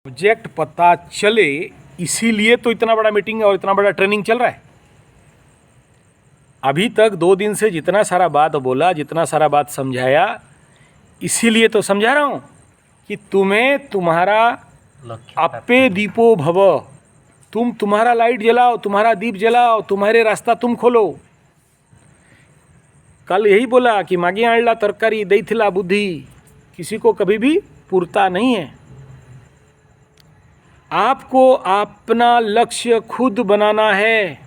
Subject पता चले, इसीलिए तो इतना बड़ा मीटिंग और इतना बड़ा ट्रेनिंग चल रहा है। अभी तक 2 दिन से जितना सारा बात बोला, जितना सारा बात समझाया, इसीलिए तो समझा रहा हूँ कि तुम्हें तुम्हारा अप्पे दीपो भव, तुम्हारा लाइट जलाओ, तुम्हारा दीप जलाओ, तुम्हारे रास्ता तुम खोलो। कल यही बोला कि मागे आणला तरकारी देइथिला बुद्धि, किसी को कभी भी पूरता नहीं है। आपको अपना लक्ष्य खुद बनाना है,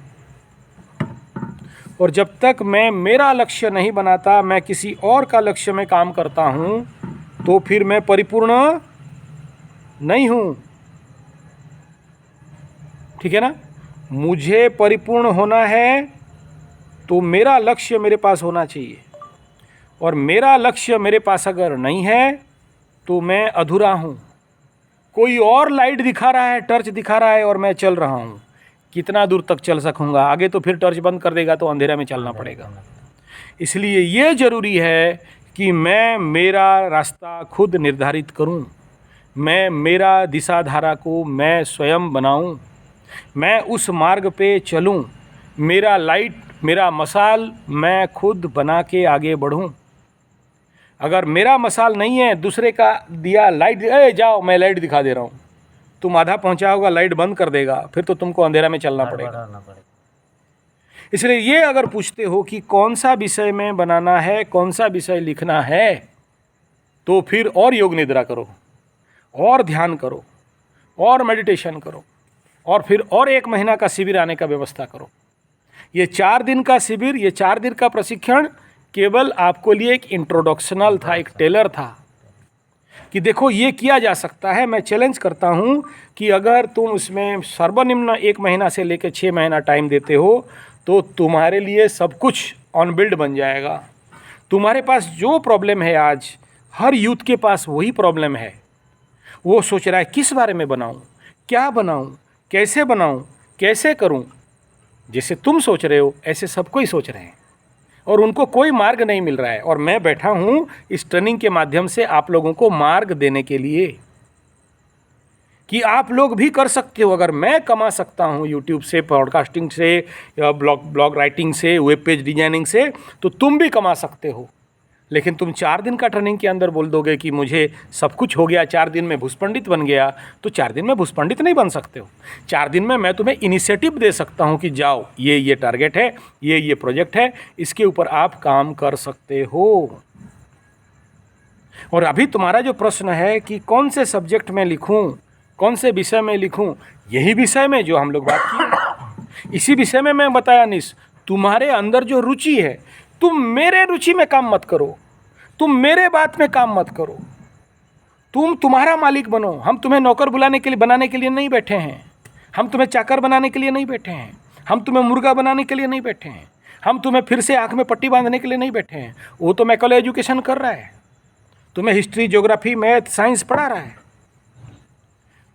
और जब तक मैं मेरा लक्ष्य नहीं बनाता, मैं किसी और का लक्ष्य में काम करता हूँ, तो फिर मैं परिपूर्ण नहीं हूँ। ठीक है ना? मुझे परिपूर्ण होना है तो मेरा लक्ष्य मेरे पास होना चाहिए, और मेरा लक्ष्य मेरे पास अगर नहीं है तो मैं अधूरा हूँ। कोई और लाइट दिखा रहा है, टर्च दिखा रहा है, और मैं चल रहा हूँ। कितना दूर तक चल सकूँगा? आगे तो फिर टर्च बंद कर देगा तो अंधेरा में चलना पड़ेगा। इसलिए ये ज़रूरी है कि मैं मेरा रास्ता खुद निर्धारित करूँ, मैं मेरा दिशा धारा को मैं स्वयं बनाऊँ, मैं उस मार्ग पे चलूँ, मेरा लाइट, मेरा मसाल मैं खुद बना के आगे बढ़ूँ। अगर मेरा मसाल नहीं है, दूसरे का दिया लाइट, जाओ मैं लाइट दिखा दे रहा हूँ, तुम आधा पहुँचा होगा, लाइट बंद कर देगा, फिर तो तुमको अंधेरा में चलना पड़ेगा। इसलिए ये अगर पूछते हो कि कौन सा विषय में बनाना है, कौन सा विषय लिखना है, तो फिर और योग निद्रा करो, और ध्यान करो, और मेडिटेशन करो, और फिर और 1 महीना का शिविर आने का व्यवस्था करो। ये 4 दिन का शिविर, ये 4 दिन का प्रशिक्षण केवल आपको लिए एक इंट्रोडक्शनल था, एक टेलर था कि देखो ये किया जा सकता है। मैं चैलेंज करता हूँ कि अगर तुम उसमें सर्वनिम्न 1 महीना से लेकर 6 महीना टाइम देते हो तो तुम्हारे लिए सब कुछ ऑन बिल्ड बन जाएगा। तुम्हारे पास जो प्रॉब्लम है आज, हर यूथ के पास वही प्रॉब्लम है। वो सोच रहा है किस बारे में बनाऊँ, क्या बनाऊँ, कैसे बनाऊँ, कैसे करूँ। जैसे तुम सोच रहे हो ऐसे सब कोई सोच रहे हैं, और उनको कोई मार्ग नहीं मिल रहा है। और मैं बैठा हूँ इस ट्रेनिंग के माध्यम से आप लोगों को मार्ग देने के लिए कि आप लोग भी कर सकते हो। अगर मैं कमा सकता हूँ यूट्यूब से, पॉडकास्टिंग से, या ब्लॉग राइटिंग से, वेब पेज डिजाइनिंग से, तो तुम भी कमा सकते हो। लेकिन तुम 4 दिन का ट्रेनिंग के अंदर बोल दोगे कि मुझे सब कुछ हो गया, 4 दिन में भूसपंडित बन गया, तो 4 दिन में भूसपंडित नहीं बन सकते हो। 4 दिन में मैं तुम्हें इनिशिएटिव दे सकता हूं कि जाओ, ये टारगेट है, ये प्रोजेक्ट है, इसके ऊपर आप काम कर सकते हो। और अभी तुम्हारा जो प्रश्न है कि कौन से सब्जेक्ट में लिखूं, कौन से विषय में लिखूं, यही विषय में जो हम लोग बात की, इसी विषय में मैं बताया निस। तुम्हारे अंदर जो रुचि है, तुम मेरे रुचि में काम मत करो, तुम मेरे बात में काम मत करो, तुम तुम्हारा मालिक बनो। हम तुम्हें नौकर बनाने के लिए नहीं बैठे हैं, हम तुम्हें चाकर बनाने के लिए नहीं बैठे हैं, हम तुम्हें मुर्गा बनाने के लिए नहीं बैठे हैं, हम तुम्हें फिर से आँख में पट्टी बांधने के लिए नहीं बैठे हैं। वो तो मैकेले एजुकेशन कर रहा है, तुम्हें हिस्ट्री, ज्योग्राफी, मैथ, साइंस पढ़ा रहा है।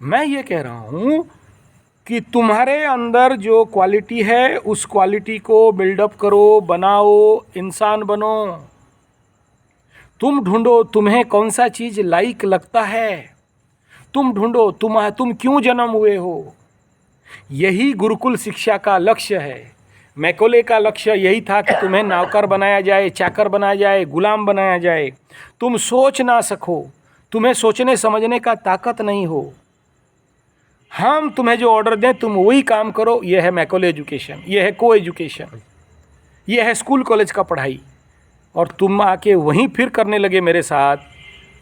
मैं ये कह रहा हूँ कि तुम्हारे अंदर जो क्वालिटी है, उस क्वालिटी को बिल्डअप करो, बनाओ, इंसान बनो। तुम ढूंढो तुम्हें कौन सा चीज़ लाइक लगता है, तुम ढूंढो तुम क्यों जन्म हुए हो। यही गुरुकुल शिक्षा का लक्ष्य है। मैकोले का लक्ष्य यही था कि तुम्हें नौकर बनाया जाए, चाकर बनाया जाए, गुलाम बनाया जाए। तुम सोच ना सको, तुम्हें सोचने समझने का ताकत नहीं हो। हम तुम्हें जो ऑर्डर दें तुम वही काम करो। यह है मैकोले एजुकेशन, यह है को एजुकेशन, यह है स्कूल कॉलेज का पढ़ाई। और तुम आके वहीं फिर करने लगे मेरे साथ,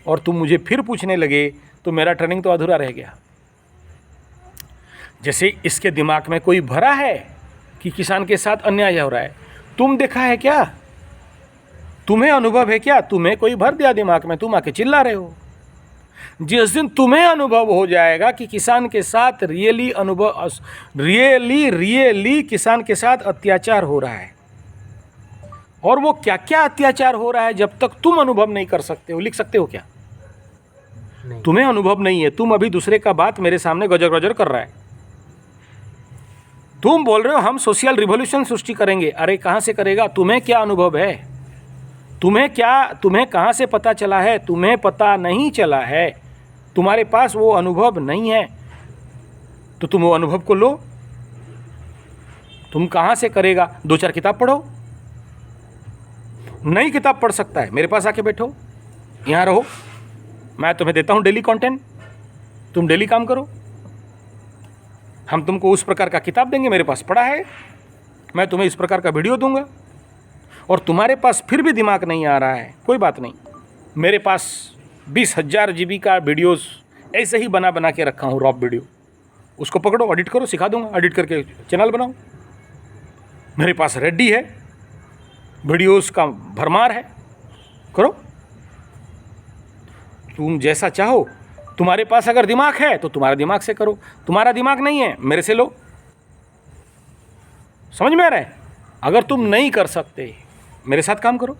और तुम मुझे फिर पूछने लगे, तो मेरा ट्रेनिंग तो अधूरा रह गया। जैसे इसके दिमाग में कोई भरा है कि किसान के साथ अन्याय हो रहा है, तुम देखा है क्या? तुम्हें अनुभव है क्या? तुम्हें कोई भर दिया दिमाग में, तुम आके चिल्ला रहे हो। जिस दिन तुम्हें अनुभव हो जाएगा कि किसान के साथ रियली किसान के साथ अत्याचार हो रहा है, और वो क्या क्या अत्याचार हो रहा है, जब तक तुम अनुभव नहीं कर सकते हो, लिख सकते हो क्या? नहीं। तुम्हें अनुभव नहीं है, तुम अभी दूसरे का बात मेरे सामने गजर गजर कर रहा है। तुम बोल रहे हो हम सोशल रिवॉल्यूशन सृष्टि करेंगे। अरे कहाँ से करेगा? तुम्हें क्या अनुभव है? तुम्हें कहाँ से पता चला है? तुम्हें पता नहीं चला है तुम्हारे पास वो अनुभव नहीं है तो तुम वो अनुभव को लो। तुम कहाँ से करेगा? 2-4 किताब पढ़ो। नई किताब पढ़ सकता है, मेरे पास आके बैठो, यहाँ रहो, मैं तुम्हें देता हूँ डेली कंटेंट, तुम डेली काम करो। हम तुमको उस प्रकार का किताब देंगे, मेरे पास पड़ा है, मैं तुम्हें इस प्रकार का वीडियो दूंगा। और तुम्हारे पास फिर भी दिमाग नहीं आ रहा है, कोई बात नहीं, मेरे पास 20,000 GB का वीडियोस ऐसे ही बना बना के रखा हूँ, रॉप वीडियो। उसको पकड़ो, एडिट करो, सिखा दूंगा, एडिट करके चैनल बनाओ। मेरे पास रेडी है, वीडियोस का भरमार है, करो। तुम जैसा चाहो, तुम्हारे पास अगर दिमाग है तो तुम्हारा दिमाग से करो, तुम्हारा दिमाग नहीं है मेरे से लो। समझ में आ रहा है? अगर तुम नहीं कर सकते, मेरे साथ काम करो।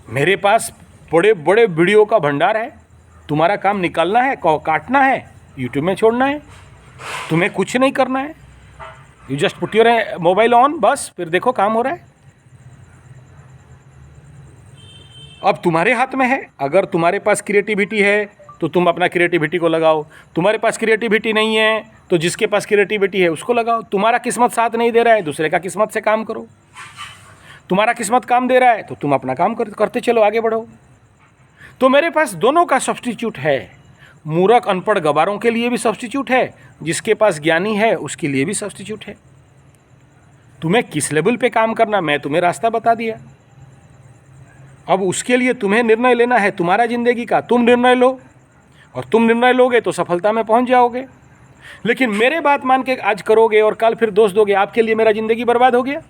मेरे पास बड़े बड़े वीडियो का भंडार है, तुम्हारा काम निकालना है, काटना है, यूट्यूब में छोड़ना है, तुम्हें कुछ नहीं करना है। You just put your mobile on, बस, फिर देखो काम हो रहा है। अब तुम्हारे हाथ में है। अगर तुम्हारे पास क्रिएटिविटी है तो तुम अपना क्रिएटिविटी को लगाओ, तुम्हारे पास क्रिएटिविटी नहीं है तो जिसके पास क्रिएटिविटी है उसको लगाओ। तुम्हारा किस्मत साथ नहीं दे रहा है, दूसरे का किस्मत से काम करो। तुम्हारा किस्मत काम दे रहा है तो तुम अपना काम करते चलो, आगे बढ़ो। तो मेरे पास दोनों का सब्स्टिट्यूट है। मूर्ख अनपढ़ गवारों के लिए भी सब्स्टिट्यूट है, जिसके पास ज्ञानी है उसके लिए भी सब्स्टिट्यूट है। तुम्हें किस लेवल पे काम करना, मैं तुम्हें रास्ता बता दिया। अब उसके लिए तुम्हें निर्णय लेना है, तुम्हारा ज़िंदगी का। तुम निर्णय लो, और तुम निर्णय लोगे तो सफलता में पहुंच जाओगे। लेकिन मेरे बात मान के आज करोगे और कल फिर दोष दोगे, आपके लिए मेरा ज़िंदगी बर्बाद हो गया।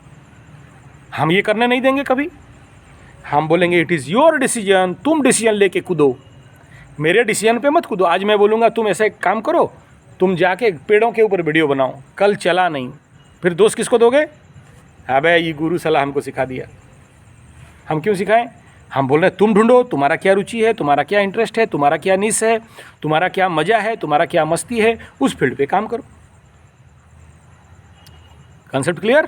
हम ये करने नहीं देंगे कभी। हम बोलेंगे इट इज़ योर डिसीजन, तुम डिसीजन लेके कूदो, मेरे डिसीजन पे मत कूदो। आज मैं बोलूँगा तुम ऐसे काम करो, तुम जाके पेड़ों के ऊपर वीडियो बनाओ, कल चला नहीं, फिर दोष किसको दोगे? अबे ये गुरु सलाह हमको सिखा दिया। हम क्यों सिखाएं? हम बोल रहे हैं तुम ढूंढो, तुम्हारा क्या रुचि है, तुम्हारा क्या इंटरेस्ट है, तुम्हारा क्या निश है, तुम्हारा क्या मज़ा है, तुम्हारा क्या मस्ती है, उस फील्ड पे काम करो। Concept clear?